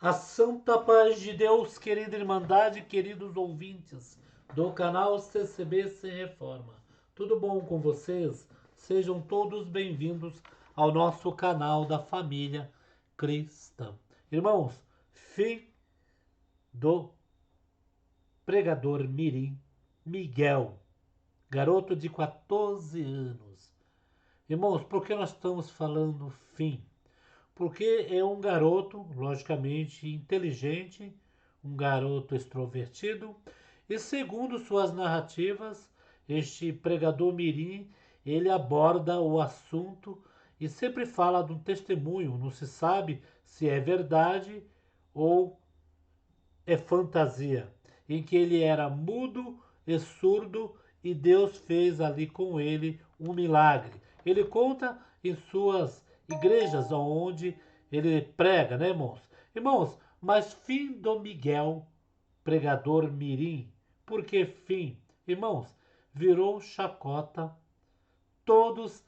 A santa paz de Deus, querida Irmandade, queridos ouvintes do canal CCB Sem Reforma. Tudo bom com vocês? Sejam todos bem-vindos ao nosso canal da família cristã. Irmãos, fim do pregador mirim Miguel, garoto de 14 anos. Irmãos, por que nós estamos falando fim? Porque é um garoto, logicamente, inteligente, um garoto extrovertido, e segundo suas narrativas, este pregador mirim, ele aborda o assunto e sempre fala de um testemunho, não se sabe se é verdade ou é fantasia, em que ele era mudo e surdo e Deus fez ali com ele um milagre. Ele conta em suas igrejas onde ele prega, né, irmãos? Irmãos, mas fim do Miguel, pregador mirim, por que fim? Irmãos, virou chacota, todos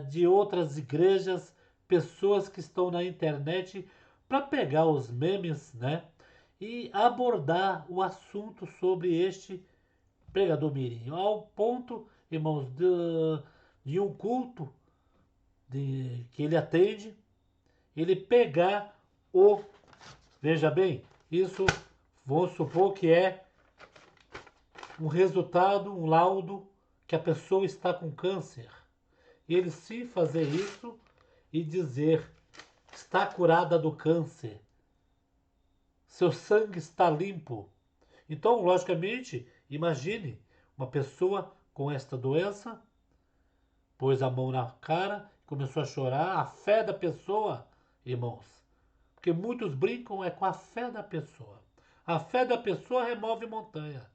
de outras igrejas, pessoas que estão na internet para pegar os memes, né? E abordar o assunto sobre este pregador mirim, ao ponto, irmãos, de um culto que ele atende, ele pegar veja bem, isso vamos supor que é um resultado, um laudo que a pessoa está com câncer. Ele sim fazer isso e dizer está curada do câncer, seu sangue está limpo. Então, logicamente, imagine uma pessoa com esta doença, pôs a mão na cara, começou a chorar, a fé da pessoa, irmãos, porque muitos brincam com a fé da pessoa. A fé da pessoa remove montanha.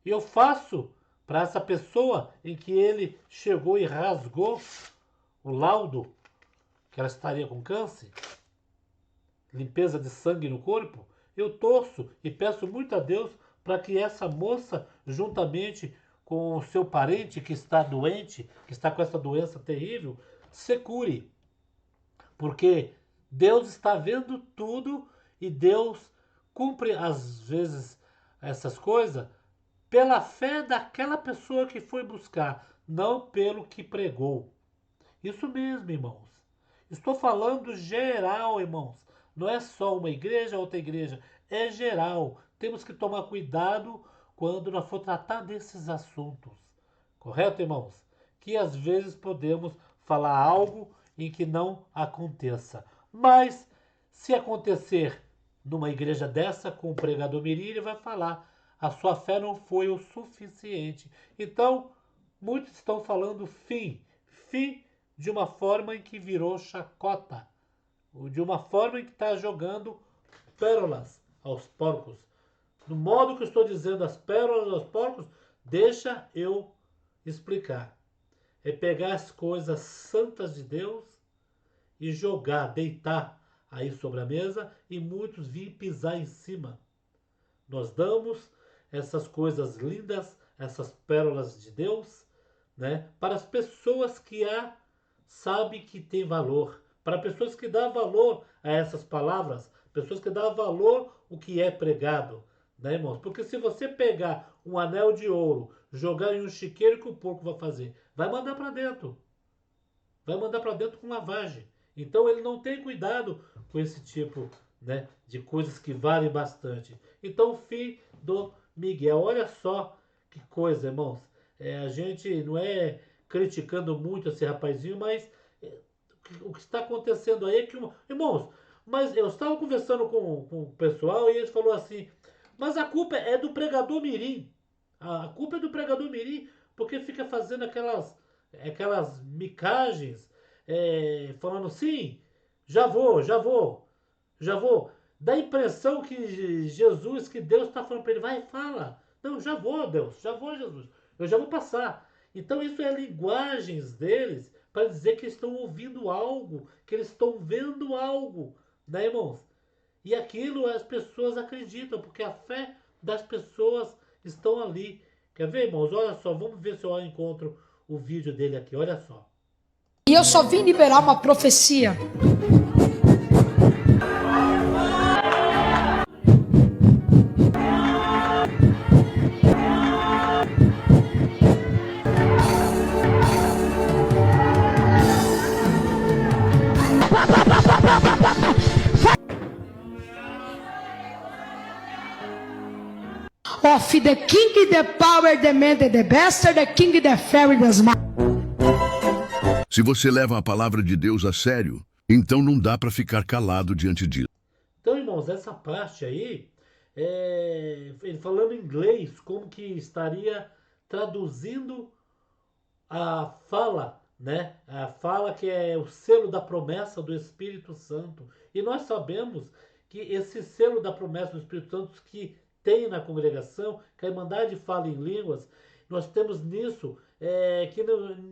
E eu faço para essa pessoa em que ele chegou e rasgou o laudo que ela estaria com câncer, limpeza de sangue no corpo, eu torço e peço muito a Deus para que essa moça, juntamente com o seu parente que está doente, que está com essa doença terrível, se cure. Porque Deus está vendo tudo e Deus cumpre às vezes essas coisas pela fé daquela pessoa que foi buscar, não pelo que pregou. Isso mesmo, irmãos. Estou falando geral, irmãos. Não é só uma igreja, outra igreja. É geral. Temos que tomar cuidado quando nós for tratar desses assuntos. Correto, irmãos? Que às vezes podemos falar algo em que não aconteça. Mas, se acontecer numa igreja dessa, com o pregador mirim, ele vai falar: a sua fé não foi o suficiente. Então, muitos estão falando fim. Fim de uma forma em que virou chacota, ou de uma forma em que está jogando pérolas aos porcos. No modo que eu estou dizendo as pérolas aos porcos, deixa eu explicar. É pegar as coisas santas de Deus e jogar, deitar aí sobre a mesa e muitos vir pisar em cima. Nós damos essas coisas lindas, essas pérolas de Deus, né, para as pessoas que sabe que tem valor, para pessoas que dão valor a essas palavras, pessoas que dão valor o que é pregado, né, irmãos? Porque se você pegar um anel de ouro, jogar em um chiqueiro, que o porco vai fazer? Vai mandar para dentro. Vai mandar para dentro com lavagem. Então ele não tem cuidado com esse tipo, né, de coisas que valem bastante. Então o fim do Miguel, olha só que coisa, irmãos. A gente não é criticando muito esse rapazinho, mas o que está acontecendo aí é que, irmãos, mas eu estava conversando com o pessoal e eles falaram assim, mas a culpa é do pregador mirim. A culpa é do pregador mirim, porque fica fazendo aquelas micagens, falando sim, já vou, já vou, já vou. Dá a impressão que Jesus, que Deus está falando para ele, vai, fala. Não, já vou, Deus, já vou, Jesus, eu já vou passar. Então isso é linguagens deles para dizer que estão ouvindo algo, que eles estão vendo algo, né, irmãos? E aquilo as pessoas acreditam, porque a fé das pessoas estão ali. Quer ver, irmãos? Olha só, vamos ver se eu encontro o vídeo dele aqui, olha só. E eu só vim liberar uma profecia. of the king, the power, the man, the best, the king, the fairy, the smart. Se você leva a palavra de Deus a sério, então não dá para ficar calado diante disso. Então, irmãos, essa parte aí, ele falando em inglês, como que estaria traduzindo a fala, né? A fala que é o selo da promessa do Espírito Santo. E nós sabemos que esse selo da promessa do Espírito Santo que tem na congregação, que a Irmandade fala em línguas, nós temos nisso que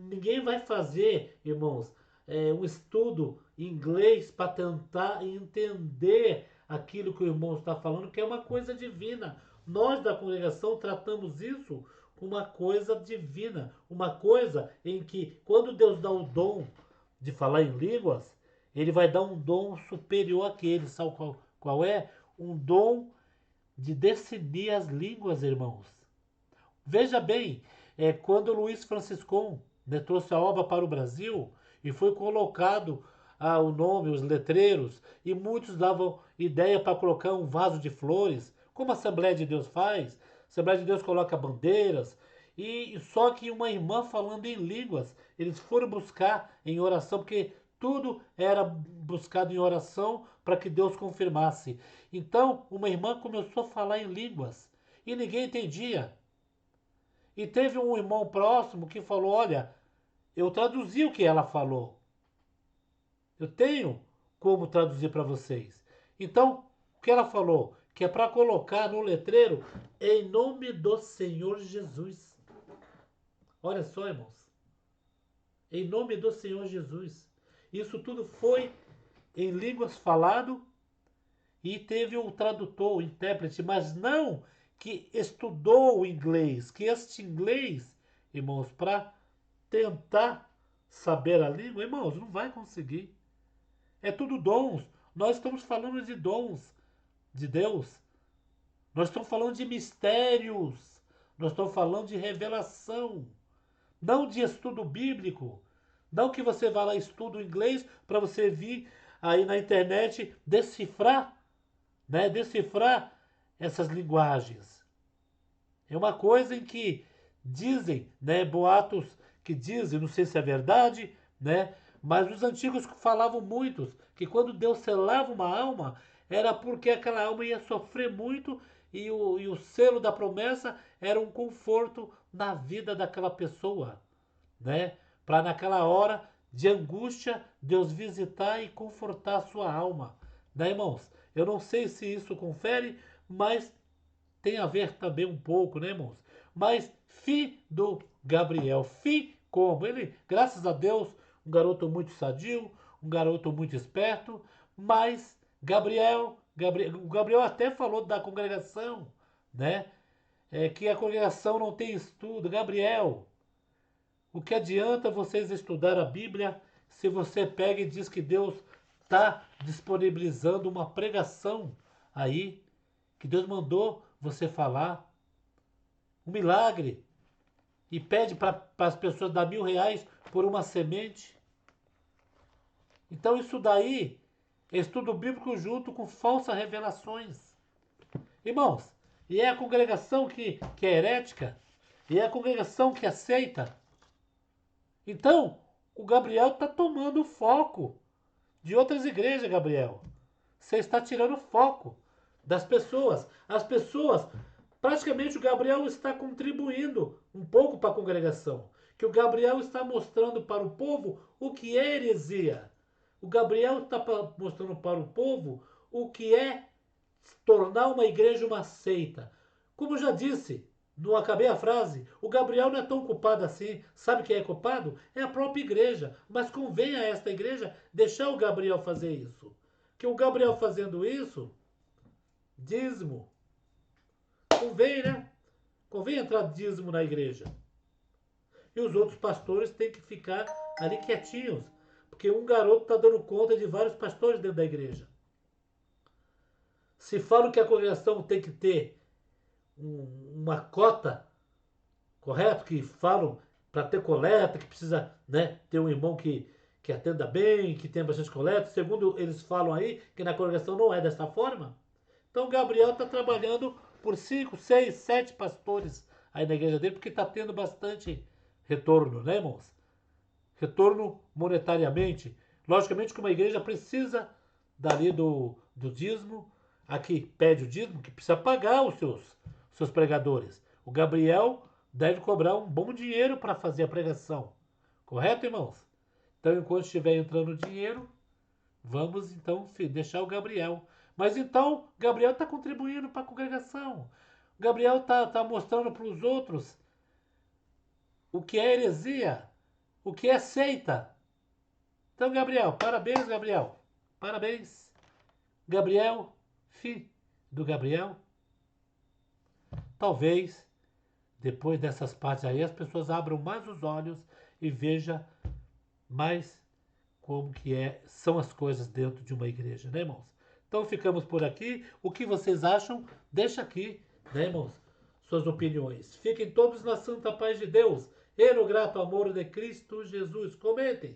ninguém vai fazer, irmãos, um estudo em inglês para tentar entender aquilo que o irmão está falando, que é uma coisa divina. Nós da congregação tratamos isso uma coisa divina, uma coisa em que quando Deus dá o dom de falar em línguas, ele vai dar um dom superior àquele, sabe qual é? Um dom de discernir as línguas, irmãos. Veja bem, quando Luiz Franciscon, né, trouxe a obra para o Brasil e foi colocado o nome, os letreiros, e muitos davam ideia para colocar um vaso de flores, como a Assembleia de Deus faz. A Assembleia de Deus coloca bandeiras, e só que uma irmã falando em línguas, eles foram buscar em oração, porque tudo era buscado em oração para que Deus confirmasse. Então, uma irmã começou a falar em línguas e ninguém entendia. E teve um irmão próximo que falou: olha, eu traduzi o que ela falou. Eu tenho como traduzir para vocês. Então, o que ela falou? Que é para colocar no letreiro, em nome do Senhor Jesus. Olha só, irmãos. Em nome do Senhor Jesus. Isso tudo foi em línguas falado e teve o tradutor, o intérprete, mas não que estudou o inglês, que este inglês, irmãos, para tentar saber a língua, irmãos, não vai conseguir. É tudo dons. Nós estamos falando de dons de Deus. Nós estamos falando de mistérios. Nós estamos falando de revelação. Não de estudo bíblico. Não que você vá lá e estude o inglês para você vir aí na internet decifrar, né? Decifrar essas linguagens. É uma coisa em que dizem, né? Boatos que dizem, não sei se é verdade, né? Mas os antigos falavam muitos que quando Deus selava uma alma, era porque aquela alma ia sofrer muito e o selo da promessa era um conforto na vida daquela pessoa, né? Para naquela hora de angústia, Deus visitar e confortar a sua alma, né, irmãos? Eu não sei se isso confere, mas tem a ver também um pouco, né, irmãos? Mas fi do Gabriel, fi como? Ele, graças a Deus, um garoto muito sadio, um garoto muito esperto, mas o Gabriel até falou da congregação, né? Que a congregação não tem estudo. Gabriel, o que adianta vocês estudar a Bíblia se você pega e diz que Deus está disponibilizando uma pregação aí, que Deus mandou você falar, um milagre, e pede para as pessoas dar R$ 1.000 por uma semente? Então isso daí é estudo bíblico junto com falsas revelações. Irmãos, e é a congregação que é herética, e é a congregação que aceita. Então, o Gabriel está tomando o foco de outras igrejas, Gabriel. Você está tirando o foco das pessoas. As pessoas, praticamente o Gabriel está contribuindo um pouco para a congregação. Que o Gabriel está mostrando para o povo o que é heresia. O Gabriel está mostrando para o povo o que é tornar uma igreja uma seita. Como eu já disse, não acabei a frase, o Gabriel não é tão culpado assim. Sabe quem é culpado? É a própria igreja. Mas convém a esta igreja deixar o Gabriel fazer isso. Que o Gabriel fazendo isso, dízimo, convém, né? Convém entrar dízimo na igreja. E os outros pastores têm que ficar ali quietinhos. Porque um garoto está dando conta de vários pastores dentro da igreja. Se falam que a congregação tem que ter uma cota, correto? Que falam para ter coleta, que precisa, né, ter um irmão que atenda bem, que tenha bastante coleta. Segundo eles falam aí, que na congregação não é dessa forma. Então Gabriel está trabalhando por 5, 6, 7 pastores aí na igreja dele, porque está tendo bastante retorno, né, irmãos? Retorno monetariamente. Logicamente que uma igreja precisa dali do dízimo, aqui pede o dízimo, que precisa pagar os seus pregadores. O Gabriel deve cobrar um bom dinheiro para fazer a pregação. Correto, irmãos? Então, enquanto estiver entrando dinheiro, vamos então deixar o Gabriel. Mas então, Gabriel está contribuindo para a congregação. Gabriel está mostrando para os outros o que é heresia, o que é seita. Então, Gabriel, parabéns, Gabriel. Parabéns. Gabriel, filho do Gabriel. Talvez, depois dessas partes aí, as pessoas abram mais os olhos e vejam mais como que são as coisas dentro de uma igreja, né, irmãos? Então, ficamos por aqui. O que vocês acham? Deixa aqui, né, irmãos, suas opiniões. Fiquem todos na santa paz de Deus e no grato amor de Cristo Jesus. Comentem.